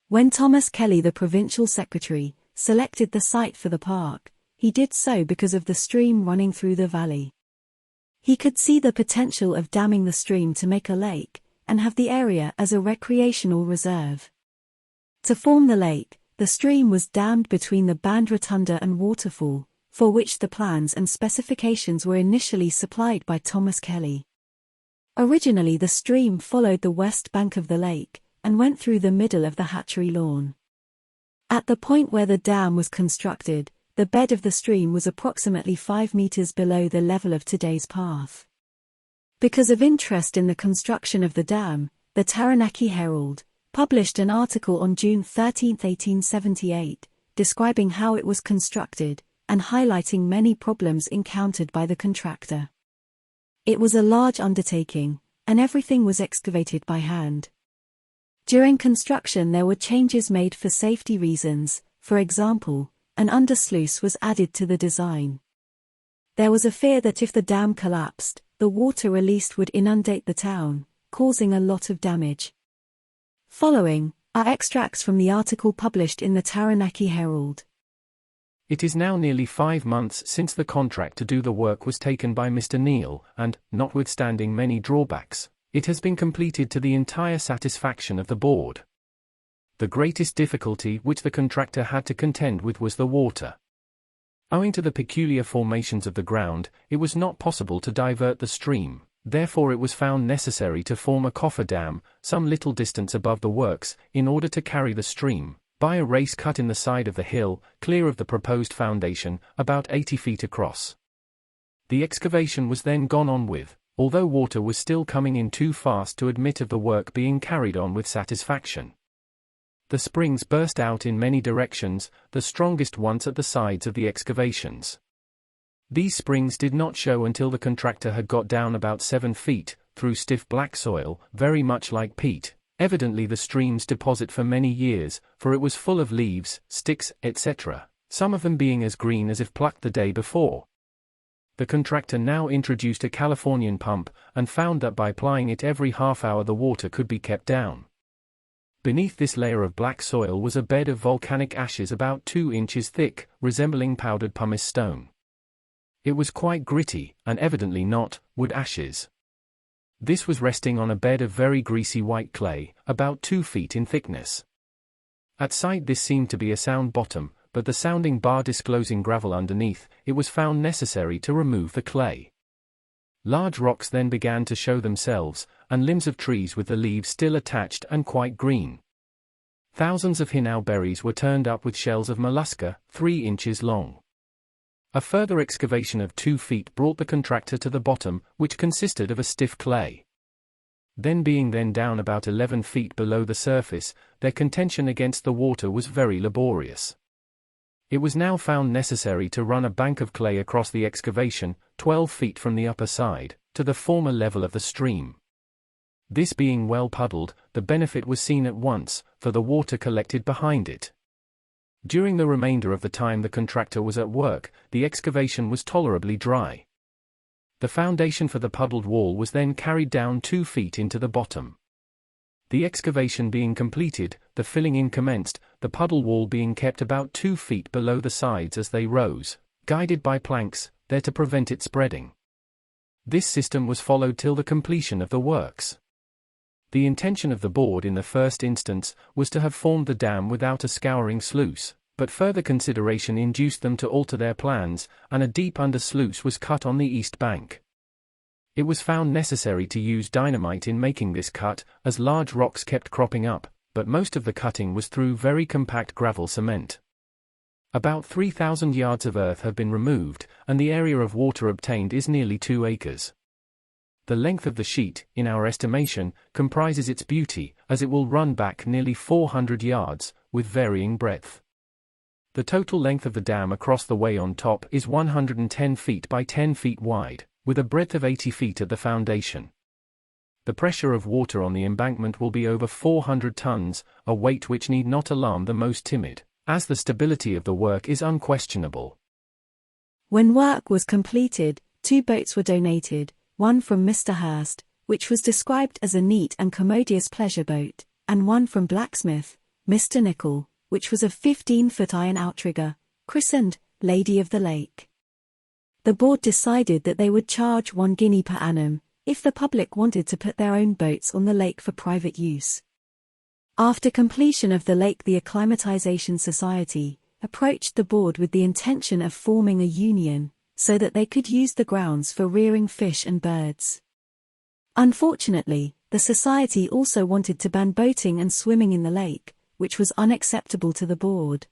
When Thomas Kelly, the provincial secretary, selected the site for the park, he did so because of the stream running through the valley. He could see the potential of damming the stream to make a lake, and have the area as a recreational reserve. To form the lake, the stream was dammed between the Band Rotunda and waterfall, for which the plans and specifications were initially supplied by Thomas Kelly. Originally the stream followed the west bank of the lake, and went through the middle of the hatchery lawn. At the point where the dam was constructed, the bed of the stream was approximately 5 meters below the level of today's path. Because of interest in the construction of the dam, the Taranaki Herald published an article on June 13, 1878, describing how it was constructed, and highlighting many problems encountered by the contractor. It was a large undertaking, and everything was excavated by hand. During construction there were changes made for safety reasons. For example, an undersluice was added to the design. There was a fear that if the dam collapsed, the water released would inundate the town, causing a lot of damage. Following are extracts from the article published in the Taranaki Herald. It is now nearly 5 months since the contract to do the work was taken by Mr. Neal, and, notwithstanding many drawbacks, it has been completed to the entire satisfaction of the board. The greatest difficulty which the contractor had to contend with was the water. Owing to the peculiar formations of the ground, it was not possible to divert the stream, therefore it was found necessary to form a cofferdam, some little distance above the works, in order to carry the stream, by a race cut in the side of the hill, clear of the proposed foundation, about 80 feet across. The excavation was then gone on with, although water was still coming in too fast to admit of the work being carried on with satisfaction. The springs burst out in many directions, the strongest ones at the sides of the excavations. These springs did not show until the contractor had got down about 7 feet, through stiff black soil, very much like peat, evidently the stream's deposit for many years, for it was full of leaves, sticks, etc., some of them being as green as if plucked the day before. The contractor now introduced a Californian pump, and found that by plying it every half hour the water could be kept down. Beneath this layer of black soil was a bed of volcanic ashes about 2 inches thick, resembling powdered pumice stone. It was quite gritty, and evidently not wood ashes. This was resting on a bed of very greasy white clay, about 2 feet in thickness. At sight this seemed to be a sound bottom, but the sounding bar disclosing gravel underneath, it was found necessary to remove the clay. Large rocks then began to show themselves, and limbs of trees with the leaves still attached and quite green. Thousands of hinau berries were turned up with shells of mollusca, 3 inches long. A further excavation of 2 feet brought the contractor to the bottom, which consisted of a stiff clay. Then being down about 11 feet below the surface, their contention against the water was very laborious. It was now found necessary to run a bank of clay across the excavation, 12 feet from the upper side, to the former level of the stream. This being well puddled, the benefit was seen at once, for the water collected behind it. During the remainder of the time the contractor was at work, the excavation was tolerably dry. The foundation for the puddled wall was then carried down 2 feet into the bottom. The excavation being completed, the filling in commenced, the puddle wall being kept about 2 feet below the sides as they rose, guided by planks, there to prevent it spreading. This system was followed till the completion of the works. The intention of the board in the first instance was to have formed the dam without a scouring sluice, but further consideration induced them to alter their plans, and a deep under sluice was cut on the east bank. It was found necessary to use dynamite in making this cut, as large rocks kept cropping up, but most of the cutting was through very compact gravel cement. About 3,000 yards of earth have been removed, and the area of water obtained is nearly 2 acres. The length of the sheet, in our estimation, comprises its beauty, as it will run back nearly 400 yards, with varying breadth. The total length of the dam across the way on top is 110 feet by 10 feet wide, with a breadth of 80 feet at the foundation. The pressure of water on the embankment will be over 400 tons, a weight which need not alarm the most timid, as the stability of the work is unquestionable. When work was completed, 2 boats were donated, one from Mr. Hurst, which was described as a neat and commodious pleasure boat, and one from Blacksmith, Mr. Nicol, which was a 15-foot iron outrigger, christened Lady of the Lake. The board decided that they would charge £1 per annum if the public wanted to put their own boats on the lake for private use. After completion of the lake, the Acclimatization Society approached the board with the intention of forming a union so that they could use the grounds for rearing fish and birds. Unfortunately, the society also wanted to ban boating and swimming in the lake, which was unacceptable to the board.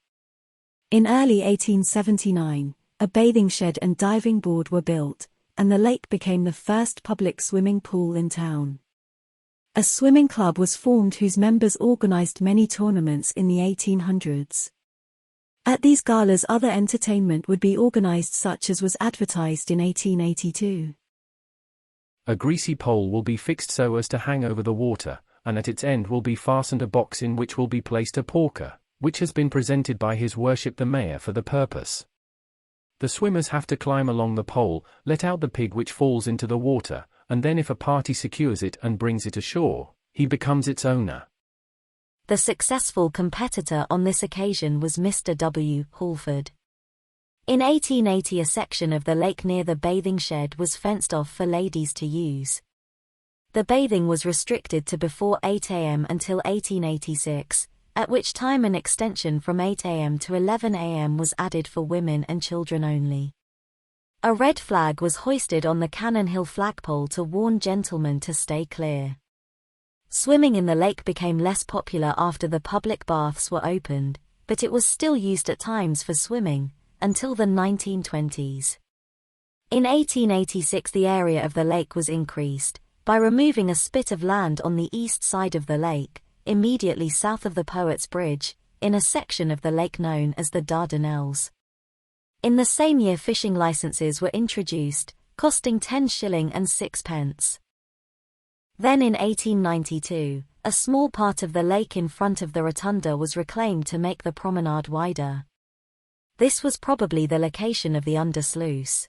In early 1879, a bathing shed and diving board were built, and the lake became the first public swimming pool in town. A swimming club was formed whose members organized many tournaments in the 1800s. At these galas, other entertainment would be organized, such as was advertised in 1882. A greasy pole will be fixed so as to hang over the water, and at its end will be fastened a box in which will be placed a porker, which has been presented by His Worship the Mayor for the purpose. The swimmers have to climb along the pole, let out the pig which falls into the water, and then if a party secures it and brings it ashore, he becomes its owner. The successful competitor on this occasion was Mr. W. Halford. In 1880, a section of the lake near the bathing shed was fenced off for ladies to use. The bathing was restricted to before 8 a.m. until 1886, at which time an extension from 8 a.m. to 11 a.m. was added for women and children only. A red flag was hoisted on the Cannon Hill flagpole to warn gentlemen to stay clear. Swimming in the lake became less popular after the public baths were opened, but it was still used at times for swimming, until the 1920s. In 1886, the area of the lake was increased by removing a spit of land on the east side of the lake, immediately south of the Poets' Bridge, in a section of the lake known as the Dardanelles. In the same year, fishing licenses were introduced, costing 10 shillings and 6 pence. Then in 1892, a small part of the lake in front of the rotunda was reclaimed to make the promenade wider. This was probably the location of the undersluice.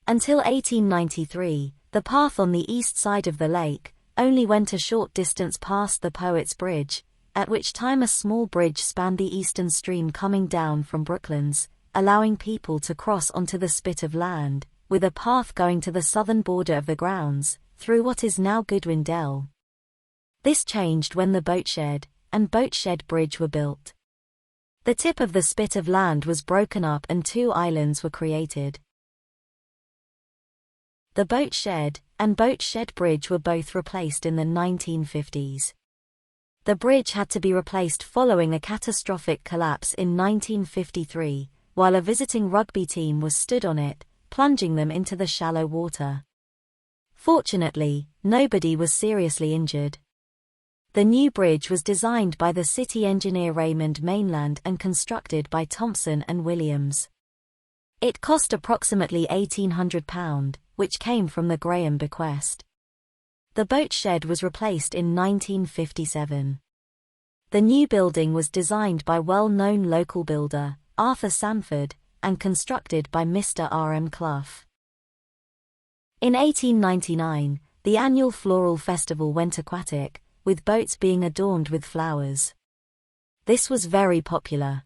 Until 1893, the path on the east side of the lake only went a short distance past the Poets' Bridge, at which time a small bridge spanned the eastern stream coming down from Brooklands, allowing people to cross onto the spit of land, with a path going to the southern border of the grounds, through what is now Goodwin Dell. This changed when the boat shed and boat shed bridge were built. The tip of the spit of land was broken up and 2 islands were created. The boat shed and boat shed bridge were both replaced in the 1950s. The bridge had to be replaced following a catastrophic collapse in 1953, while a visiting rugby team was stood on it, plunging them into the shallow water. Fortunately, nobody was seriously injured. The new bridge was designed by the city engineer Raymond Mainland and constructed by Thompson and Williams. It cost approximately £1,800, which came from the Graham bequest. The boat shed was replaced in 1957. The new building was designed by well-known local builder, Arthur Sanford, and constructed by Mr. R. M. Clough. In 1899, the annual floral festival went aquatic, with boats being adorned with flowers. This was very popular.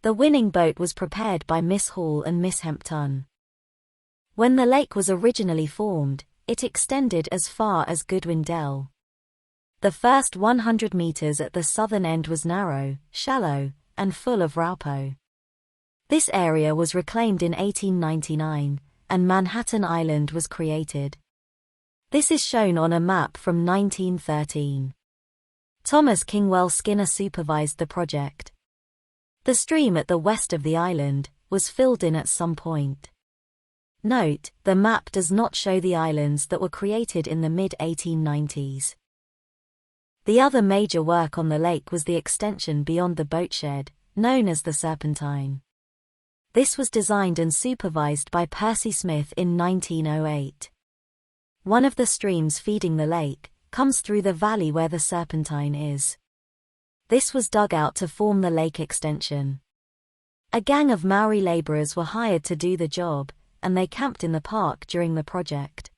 The winning boat was prepared by Miss Hall and Miss Hempton. When the lake was originally formed, it extended as far as Goodwin Dell. The first 100 meters at the southern end was narrow, shallow, and full of raupo. This area was reclaimed in 1899, and Manhattan Island was created. This is shown on a map from 1913. Thomas Kingwell Skinner supervised the project. The stream at the west of the island was filled in at some point. Note, the map does not show the islands that were created in the mid-1890s. The other major work on the lake was the extension beyond the boat shed, known as the Serpentine. This was designed and supervised by Percy Smith in 1908. One of the streams feeding the lake comes through the valley where the Serpentine is. This was dug out to form the lake extension. A gang of Maori laborers were hired to do the job, and they camped in the park during the project.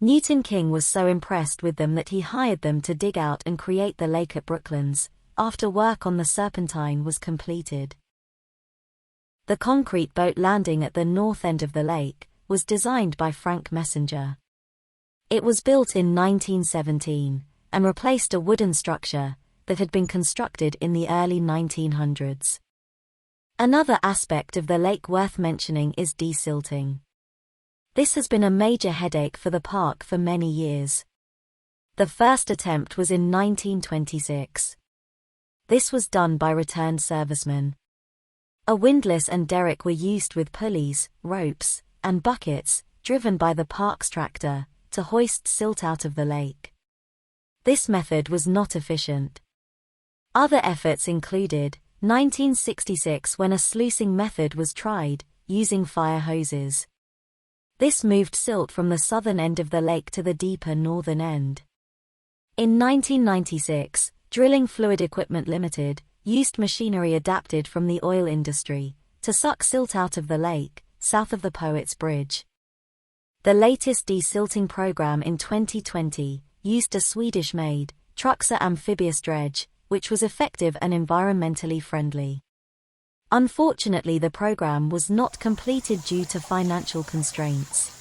Newton King was so impressed with them that he hired them to dig out and create the lake at Brooklands, after work on the Serpentine was completed. The concrete boat landing at the north end of the lake was designed by Frank Messenger. It was built in 1917 and replaced a wooden structure that had been constructed in the early 1900s. Another aspect of the lake worth mentioning is desilting. This has been a major headache for the park for many years. The first attempt was in 1926. This was done by returned servicemen. A windlass and derrick were used with pulleys, ropes, and buckets, driven by the park's tractor, to hoist silt out of the lake. This method was not efficient. Other efforts included 1966 when a sluicing method was tried, using fire hoses. This moved silt from the southern end of the lake to the deeper northern end. In 1996, Drilling Fluid Equipment Limited used machinery adapted from the oil industry to suck silt out of the lake, south of the Poets Bridge. The latest desilting program in 2020 used a Swedish-made, Truxa amphibious dredge, which was effective and environmentally friendly. Unfortunately, the program was not completed due to financial constraints.